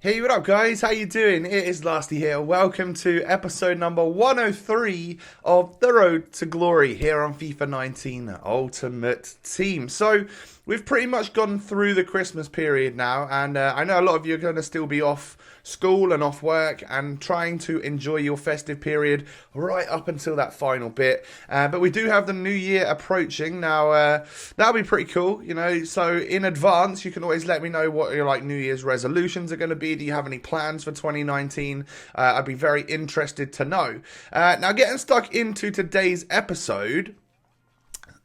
Hey, what up, guys? How you doing? It is Lasty here. Welcome to episode number 103 of The Road to Glory here on FIFA 19 Ultimate Team. So, we've pretty much gone through the Christmas period now, and I know a lot of you are going to still be off school and off work and trying to enjoy your festive period right up until that final bit. But we do have the new year approaching. Now, that'll be pretty cool, you know. So, in advance, you can always let me know what your New Year's resolutions are going to be. Do you have any plans for 2019? I'd be very interested to know. Now, getting stuck into today's episode,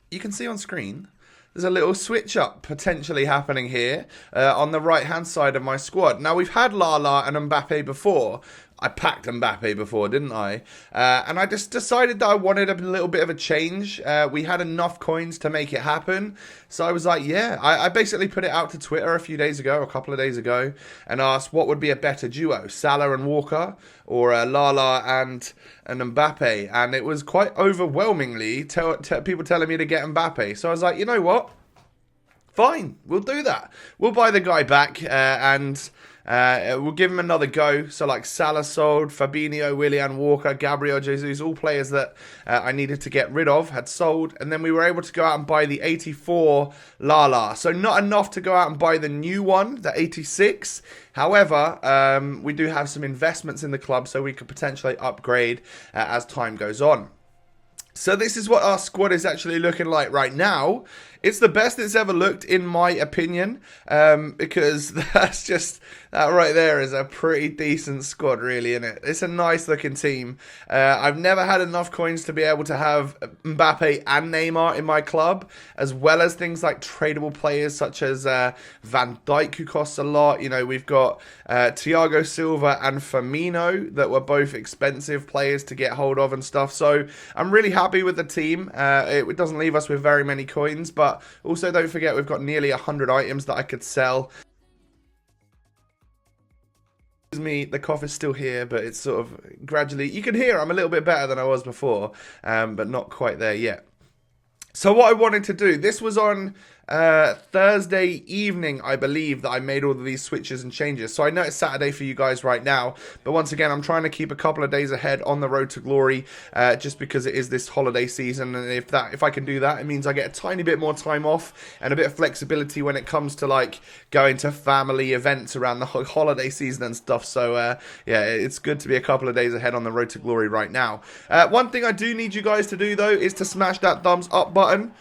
you can see on screen there's a little switch up potentially happening here on the right hand side of my squad. Now, we've had Salah and Mbappe before. I packed Mbappe before, didn't I? And I just decided that I wanted a little bit of a change. We had enough coins to make it happen. So I was like, yeah. I basically put it out to Twitter a couple of days ago, and asked what would be a better duo, Salah and Walker, or Lala and Mbappe. And it was quite overwhelmingly people telling me to get Mbappe. So I was like, you know what? Fine, we'll do that. We'll buy the guy back and we'll give him another go. So like Salah sold, Fabinho, Willian, Walker, Gabriel Jesus, all players that I needed to get rid of, had sold. And then we were able to go out and buy the 84 Lala. So not enough to go out and buy the new one, the 86. However, we do have some investments in the club so we could potentially upgrade as time goes on. So this is what our squad is actually looking like right now. It's the best it's ever looked, in my opinion, because that right there is a pretty decent squad, really, isn't it? It's a nice looking team. I've never had enough coins to be able to have Mbappe and Neymar in my club, as well as things like tradable players such as Van Dijk, who costs a lot. You know, we've got Thiago Silva and Firmino that were both expensive players to get hold of and stuff. So I'm really happy with the team. It doesn't leave us with very many coins, but also don't forget we've got nearly 100 items that I could sell. Me, the cough is still here, but it's sort of gradually, you can hear I'm a little bit better than I was before, but not quite there yet. So what I wanted to do, this was on Thursday evening, I believe, that I made all of these switches and changes. So I know it's Saturday for you guys right now, but once again, I'm trying to keep a couple of days ahead on the road to glory, just because it is this holiday season. And if I can do that, it means I get a tiny bit more time off and a bit of flexibility when it comes to like going to family events around the holiday season and stuff. So yeah, it's good to be a couple of days ahead on the road to glory right now. One thing I do need you guys to do though is to smash that thumbs up button.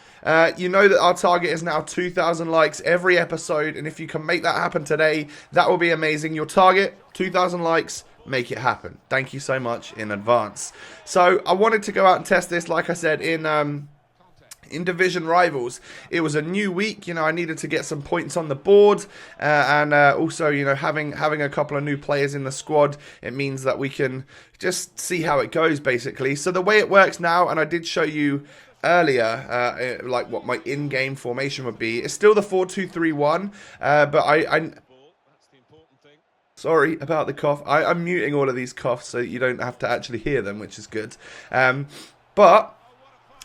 You know that our target is now 2,000 likes every episode, and if you can make that happen today, that will be amazing. Your target, 2,000 likes, make it happen. Thank you so much in advance. So I wanted to go out and test this, like I said, in Division Rivals. It was a new week, you know, I needed to get some points on the board, and also, you know, having a couple of new players in the squad, it means that we can just see how it goes, basically. So the way it works now, and I did show you earlier, like what my in-game formation would be. It's still the 4-2-3-1, but I sorry about the cough. I'm muting all of these coughs so you don't have to actually hear them, which is good. But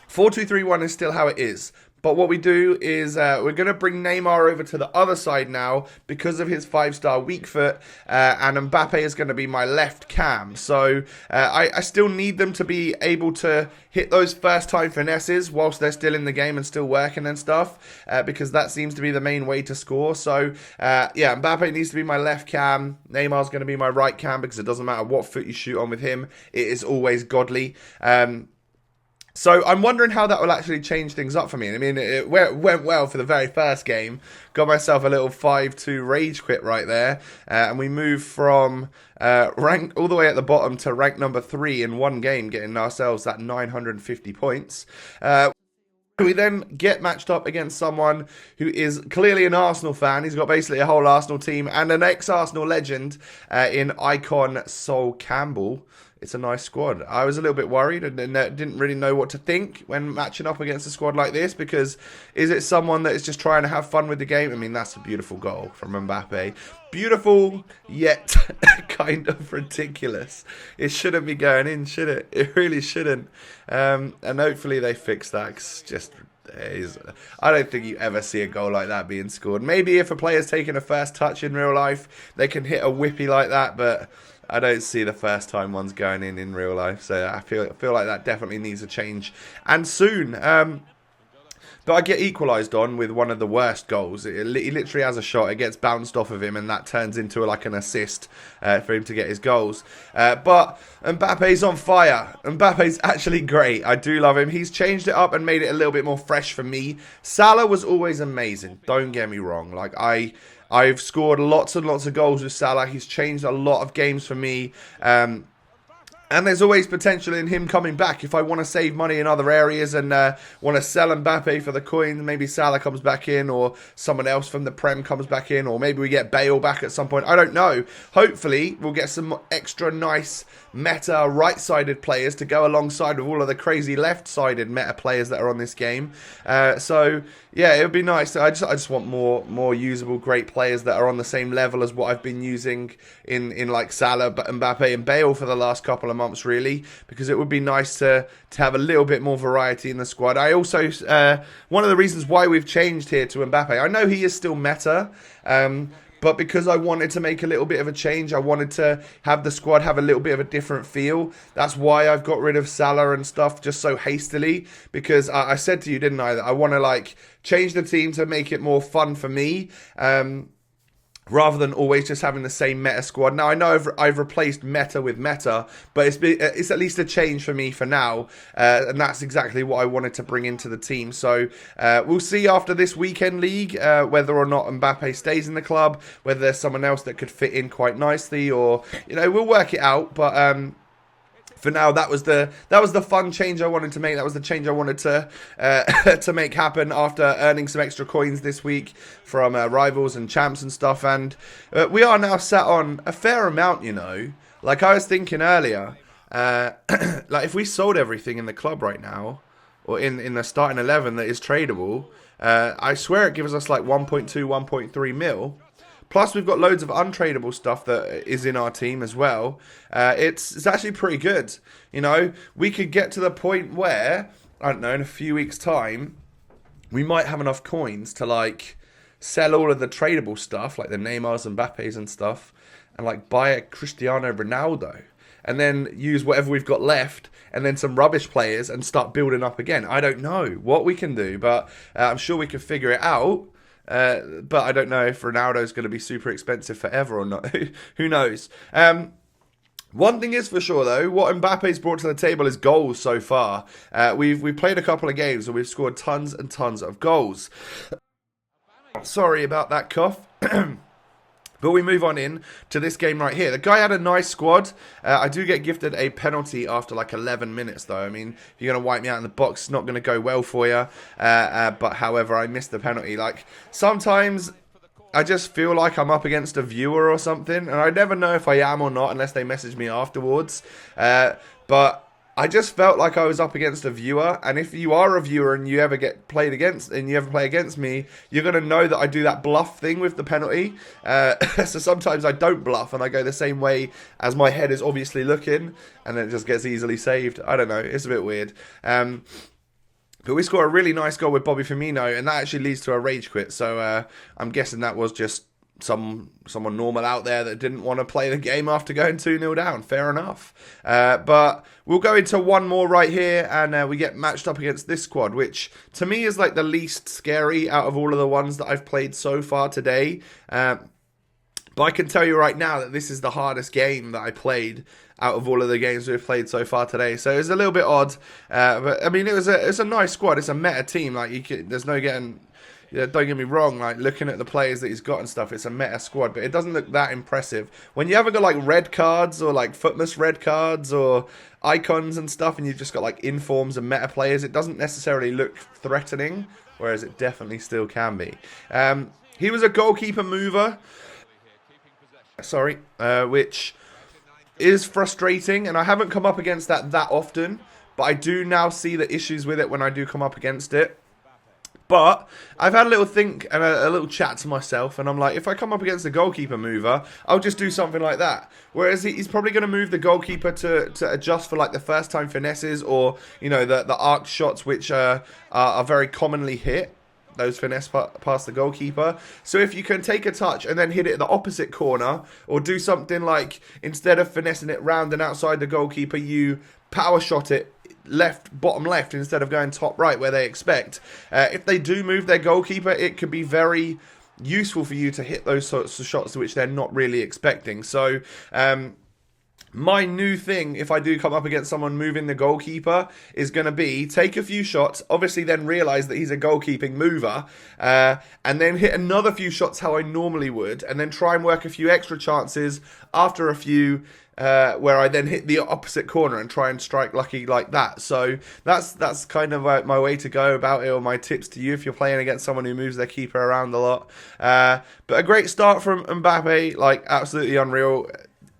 4-2-3-1 is still how it is. But what we do is we're going to bring Neymar over to the other side now because of his 5-star weak foot, and Mbappe is going to be my left cam. So I still need them to be able to hit those first-time finesses whilst they're still in the game and still working and stuff, because that seems to be the main way to score. So yeah, Mbappe needs to be my left cam. Neymar's going to be my right cam because it doesn't matter what foot you shoot on with him. It is always godly. So I'm wondering how that will actually change things up for me. I mean, it went well for the very first game. Got myself a little 5-2 rage quit right there. And we moved from rank all the way at the bottom to rank number 3 in one game, getting ourselves that 950 points. We then get matched up against someone who is clearly an Arsenal fan. He's got basically a whole Arsenal team and an ex-Arsenal legend in Icon Sol Campbell. It's a nice squad. I was a little bit worried and didn't really know what to think when matching up against a squad like this, because is it someone that is just trying to have fun with the game? I mean, that's a beautiful goal from Mbappe. Beautiful, yet kind of ridiculous. It shouldn't be going in, should it? It really shouldn't. And hopefully they fix that. It's just I don't think you ever see a goal like that being scored. Maybe if a player's taking a first touch in real life, they can hit a whippy like that, but I don't see the first time one's going in real life. So I feel like that definitely needs a change, and soon. But I get equalised on with one of the worst goals. He literally has a shot, it gets bounced off of him, and that turns into like an assist for him to get his goals. But Mbappe's on fire. Mbappe's actually great. I do love him. He's changed it up and made it a little bit more fresh for me. Salah was always amazing. Don't get me wrong. Like I've scored lots and lots of goals with Salah. He's changed a lot of games for me. And there's always potential in him coming back. If I want to save money in other areas and want to sell Mbappe for the coins, maybe Salah comes back in, or someone else from the Prem comes back in, or maybe we get Bale back at some point. I don't know. Hopefully, we'll get some extra nice meta right-sided players to go alongside with all of the crazy left-sided meta players that are on this game. So yeah, it would be nice. I just want more usable, great players that are on the same level as what I've been using in like Salah, Mbappe, and Bale for the last couple of months, really, because it would be nice to have a little bit more variety in the squad. I also one of the reasons why we've changed here to Mbappe, I know he is still meta, but because I wanted to make a little bit of a change, I wanted to have the squad have a little bit of a different feel. That's why I've got rid of Salah and stuff just so hastily, because I said to you, didn't I, that I want to like change the team to make it more fun for me. Rather than always just having the same meta squad. Now, I know I've replaced meta with meta, but it's at least a change for me for now. And that's exactly what I wanted to bring into the team. So we'll see after this weekend league whether or not Mbappe stays in the club, whether there's someone else that could fit in quite nicely, or, you know, we'll work it out. But for now, that was the fun change I wanted to make. That was the change I wanted to to make happen after earning some extra coins this week from rivals and champs and stuff. And we are now sat on a fair amount, you know. Like I was thinking earlier, like if we sold everything in the club right now, or in the starting 11 that is tradable, I swear it gives us like 1.2, 1.3 mil. Plus, we've got loads of untradeable stuff that is in our team as well. It's actually pretty good. You know, we could get to the point where, I don't know, in a few weeks' time, we might have enough coins to, like, sell all of the tradable stuff, like the Neymars and Mbappes and stuff, and, like, buy a Cristiano Ronaldo. And then use whatever we've got left, and then some rubbish players, and start building up again. I don't know what we can do, but I'm sure we can figure it out. But I don't know if Ronaldo's going to be super expensive forever or not. Who knows? One thing is for sure, though, what Mbappe's brought to the table is goals so far. We've played a couple of games and we've scored tons and tons of goals. Sorry about that cough. But we move on in to this game right here. The guy had a nice squad. I do get gifted a penalty after like 11 minutes, though. I mean, if you're going to wipe me out in the box, it's not going to go well for you. But however, I missed the penalty. Like, sometimes I just feel like I'm up against a viewer or something. And I never know if I am or not unless they message me afterwards. But I just felt like I was up against a viewer, and if you are a viewer and you ever get played against, and you ever play against me, you're going to know that I do that bluff thing with the penalty. So sometimes I don't bluff, and I go the same way as my head is obviously looking, and then it just gets easily saved. I don't know, it's a bit weird. But we score a really nice goal with Bobby Firmino, and that actually leads to a rage quit, so I'm guessing that was just someone normal out there that didn't want to play the game after going 2-0 down. Fair enough. But we'll go into one more right here, and we get matched up against this squad, which to me is like the least scary out of all of the ones that I've played so far today. But I can tell you right now that this is the hardest game that I played out of all of the games we've played so far today. So it's a little bit odd. But I mean, it's a nice squad. It's a meta team. Like there's no getting. Yeah, don't get me wrong, like looking at the players that he's got and stuff, it's a meta squad, but it doesn't look that impressive. When you haven't got like red cards or like footless red cards or icons and stuff, and you've just got like informs and meta players, it doesn't necessarily look threatening, whereas it definitely still can be. He was a goalkeeper mover, which is frustrating, and I haven't come up against that often, but I do now see the issues with it when I do come up against it. But I've had a little think and a little chat to myself, and I'm like, if I come up against a goalkeeper mover, I'll just do something like that. Whereas he's probably going to move the goalkeeper to adjust for like the first time finesses, or you know, the arc shots, which are very commonly hit. Those finesse past the goalkeeper. So if you can take a touch and then hit it at the opposite corner, or do something like, instead of finessing it round and outside the goalkeeper, you power shot it bottom left instead of going top right where they expect. If they do move their goalkeeper, it could be very useful for you to hit those sorts of shots which they're not really expecting. So my new thing, if I do come up against someone moving the goalkeeper, is going to be take a few shots, obviously then realise that he's a goalkeeping mover, and then hit another few shots how I normally would, and then try and work a few extra chances after a few, where I then hit the opposite corner and try and strike lucky like that. So that's kind of my way to go about it, or my tips to you if you're playing against someone who moves their keeper around a lot. But a great start from Mbappe, like absolutely unreal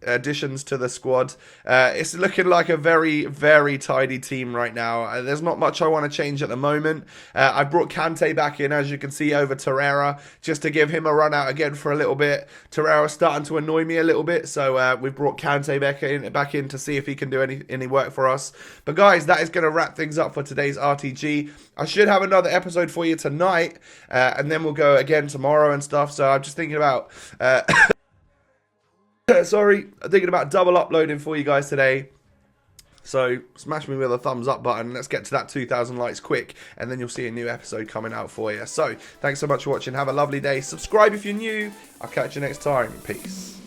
additions to the squad. It's looking like a very, very tidy team right now. There's not much I want to change at the moment. I brought Kante back in, as you can see, over Torreira, just to give him a run out again for a little bit. Torreira's starting to annoy me a little bit, so we've brought Kante back in to see if he can do any work for us. But guys, that is going to wrap things up for today's RTG. I should have another episode for you tonight, and then we'll go again tomorrow and stuff. So I'm just thinking about sorry, I'm thinking about double uploading for you guys today. So smash me with a thumbs up button. Let's get to that 2,000 likes quick, and then you'll see a new episode coming out for you. So thanks so much for watching. Have a lovely day. Subscribe if you're new. I'll catch you next time. Peace.